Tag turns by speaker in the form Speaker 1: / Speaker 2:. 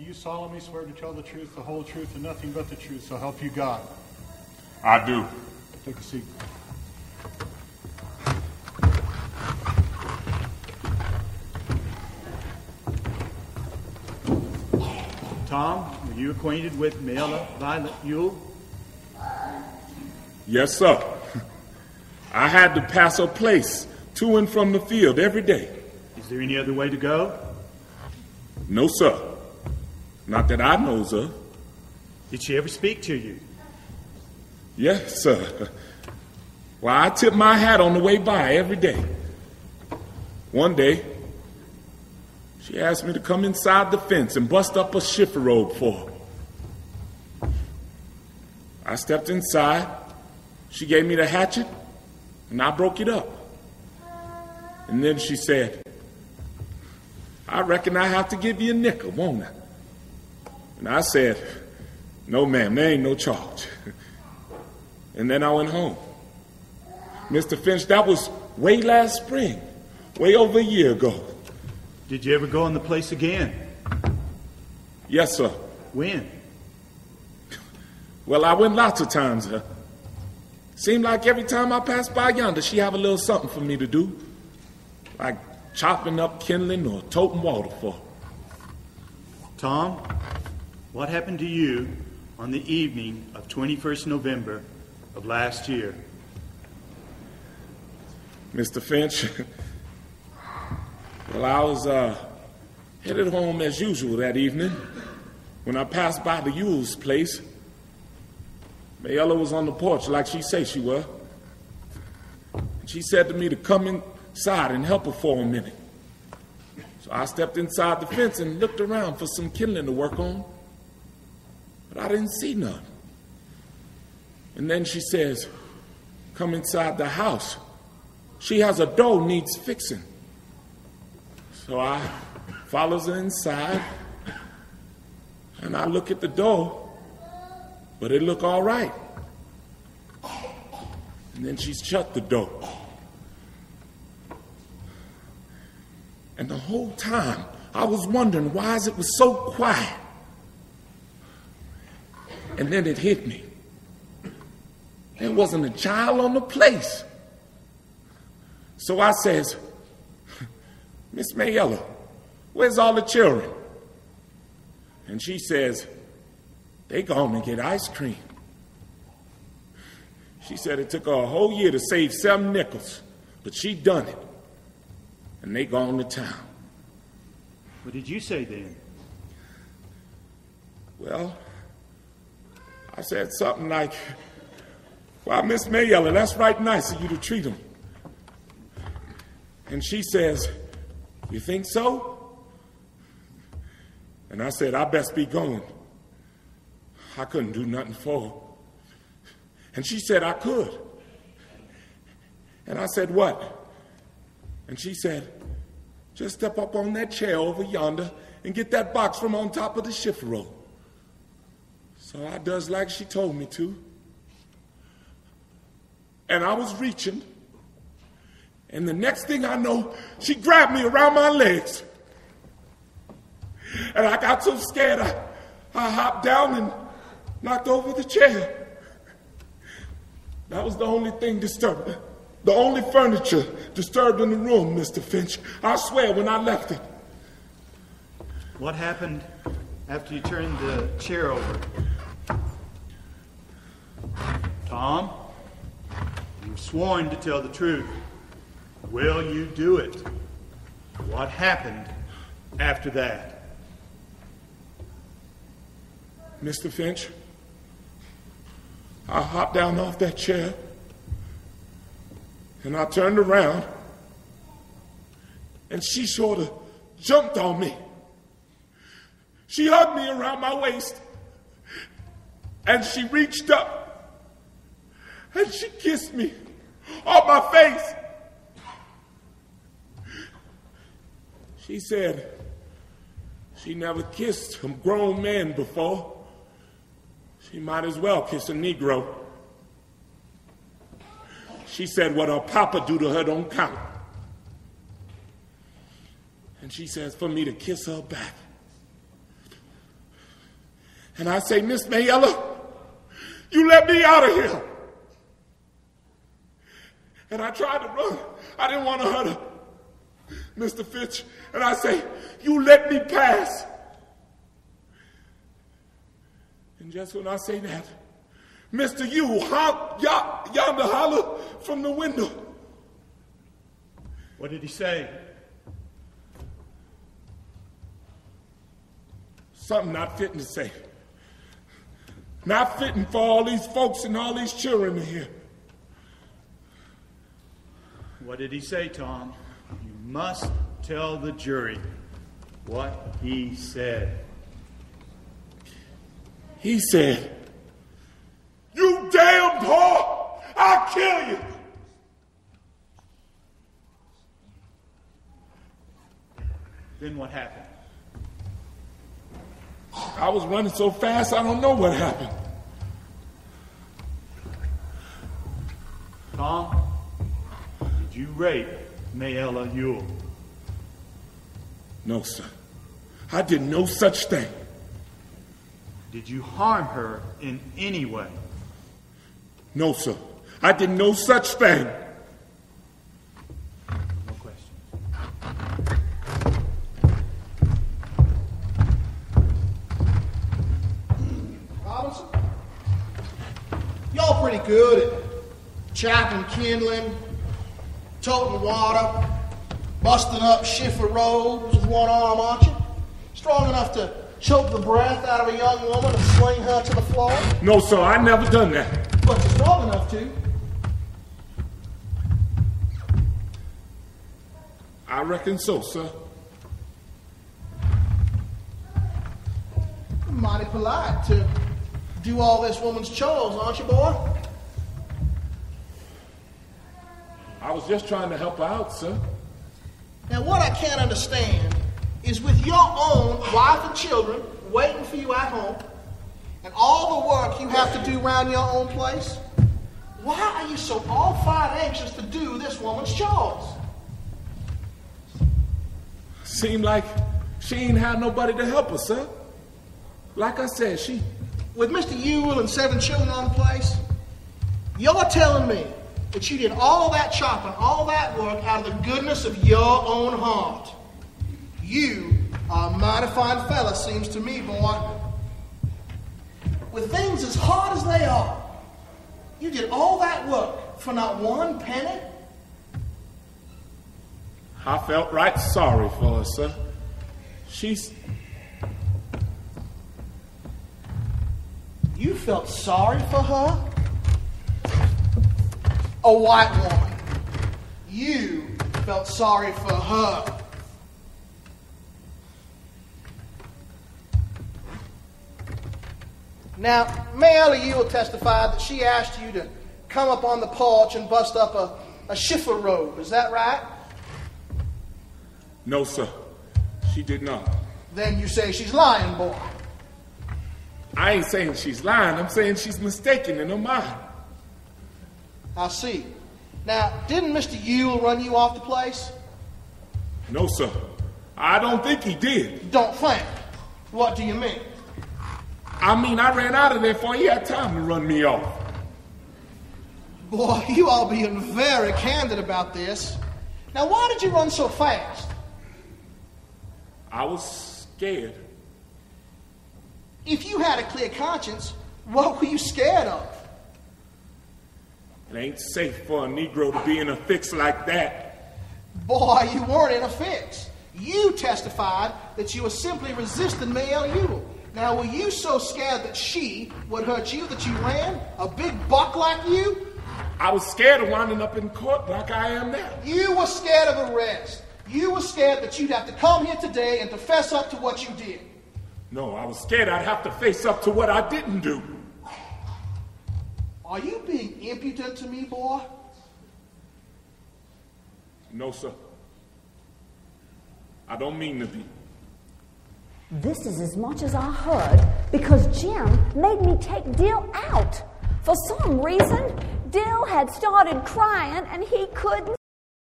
Speaker 1: Do you solemnly swear to tell the truth, the whole truth, and nothing but the truth, so help you God?
Speaker 2: I do.
Speaker 1: Take a seat.
Speaker 3: Tom, are you acquainted with Mayella Violet Ewell?
Speaker 2: Yes, sir. I had to pass her place to and from the field every day.
Speaker 3: Is there any other way to go?
Speaker 2: No, sir. Not that I knows of.
Speaker 3: Did she ever speak to you?
Speaker 2: Yes, sir. Well, I tip my hat on the way by every day. One day, she asked me to come inside the fence and bust up a shiffer robe for her. I stepped inside. She gave me the hatchet, and I broke it up. And then she said, I reckon I have to give you a nickel, won't I? And I said, no, ma'am, there ain't no charge. And then I went home. Mr. Finch, that was way last spring, way over a year ago.
Speaker 3: Did you ever go in the place again?
Speaker 2: Yes, sir.
Speaker 3: When?
Speaker 2: Well, I went lots of times. Seemed like every time I passed by yonder, she have a little something for me to do. Like chopping up kindling or toting water for her.
Speaker 3: Tom, what happened to you on the evening of 21st November of last year?
Speaker 2: Mr. Finch, well, I was headed home as usual that evening when I passed by the Ewell's place. Mayella was on the porch like she say she was. She said to me to come inside and help her for a minute. So I stepped inside the fence and looked around for some kindling to work on. But I didn't see none. And then she says, come inside the house. She has a door needs fixing. So I follows her inside, and I look at the door, but it look all right. And then she shut the door. And the whole time, I was wondering why it was so quiet. And then it hit me. There wasn't a child on the place. So I says, Miss Mayella, where's all the children? And she says, they gone to get ice cream. She said it took her a whole year to save 7 nickels, but she done it. And they gone to town.
Speaker 3: What did you say then?
Speaker 2: Well, I said something like, why, Miss Mayella, that's right nice of you to treat them. And she says, you think so? And I said, I best be going. I couldn't do nothing for her. And she said I could. And I said, what? And she said, just step up on that chair over yonder and get that box from on top of the shifter roll. So I does like she told me to. And I was reaching. And the next thing I know, she grabbed me around my legs. And I got so scared, I hopped down and knocked over the chair. That was the only thing disturbed. The only furniture disturbed in the room, Mr. Finch. I swear when I left it.
Speaker 3: What happened after you turned the chair over? Tom, you've sworn to tell the truth. Will you do it? What happened after that?
Speaker 2: Mr. Finch, I hopped down off that chair and I turned around and she sort of jumped on me. She hugged me around my waist and she reached up and she kissed me on my face. She said she never kissed a grown man before. She might as well kiss a Negro. She said what her papa do to her don't count. And she says for me to kiss her back. And I say, Miss Mayella, you let me out of here. And I tried to run. I didn't want to hurt her, Mr. Fitch. And I say, you let me pass. And just when I say that, Mr. Yule yonder holler from the window.
Speaker 3: What did he say?
Speaker 2: Something not fitting to say. Not fitting for all these folks and all these children in here.
Speaker 3: What did he say, Tom? You must tell the jury what he said.
Speaker 2: He said, you damn whore, I'll kill you.
Speaker 3: Then what happened?
Speaker 2: I was running so fast, I don't know what happened.
Speaker 3: Tom, did you rape Mayella Yule?
Speaker 2: No, sir. I did no such thing.
Speaker 3: Did you harm her in any way?
Speaker 2: No, sir. I did no such thing.
Speaker 3: No question.
Speaker 4: Robinson, y'all pretty good at chopping kindling, toting water, busting up shiffer robes with one arm, aren't you? Strong enough to choke the breath out of a young woman and sling her to the floor?
Speaker 2: No, sir, I never done that.
Speaker 4: But you're strong enough to.
Speaker 2: I reckon so, sir.
Speaker 4: Mighty polite to do all this woman's chores, aren't you, boy?
Speaker 2: I was just trying to help her out, sir.
Speaker 4: Now, what I can't understand is with your own wife and children waiting for you at home, and all the work you have to do around your own place, why are you so all-fired anxious to do this woman's chores?
Speaker 2: Seemed like she ain't had nobody to help her, sir. Like I said, she...
Speaker 4: With Mr. Ewell and 7 children on the place, you're telling me that you did all that chopping, all that work out of the goodness of your own heart. You are a mighty fine fella, seems to me, boy. With things as hard as they are, you did all that work for not one penny?
Speaker 2: I felt right sorry for her, sir. She's...
Speaker 4: You felt sorry for her? A white woman. You felt sorry for her. Now, Mayella Ewell testified that she asked you to come up on the porch and bust up a shiffer robe. Is that right?
Speaker 2: No, sir. She did not.
Speaker 4: Then you say she's lying, boy.
Speaker 2: I ain't saying she's lying. I'm saying she's mistaken in her mind.
Speaker 4: I see. Now, didn't Mr. Ewell run you off the place?
Speaker 2: No, sir. I don't think he did.
Speaker 4: Don't think. What do you mean?
Speaker 2: I mean, I ran out of there before he had time to run me off.
Speaker 4: Boy, you all being very candid about this. Now, why did you run so fast?
Speaker 2: I was scared.
Speaker 4: If you had a clear conscience, what were you scared of?
Speaker 2: It ain't safe for a Negro to be in a fix like that.
Speaker 4: Boy, you weren't in a fix. You testified that you were simply resisting Mayella Ewell. Now, were you so scared that she would hurt you that you ran? A big buck like you?
Speaker 2: I was scared of winding up in court like I am now.
Speaker 4: You were scared of arrest. You were scared that you'd have to come here today and to fess up to what you did.
Speaker 2: No, I was scared I'd have to face up to what I didn't do.
Speaker 4: Are you being impudent to me, boy?
Speaker 2: No, sir. I don't mean to be.
Speaker 5: This is as much as I heard because Jim made me take Dill out. For some reason, Dill had started crying and he couldn't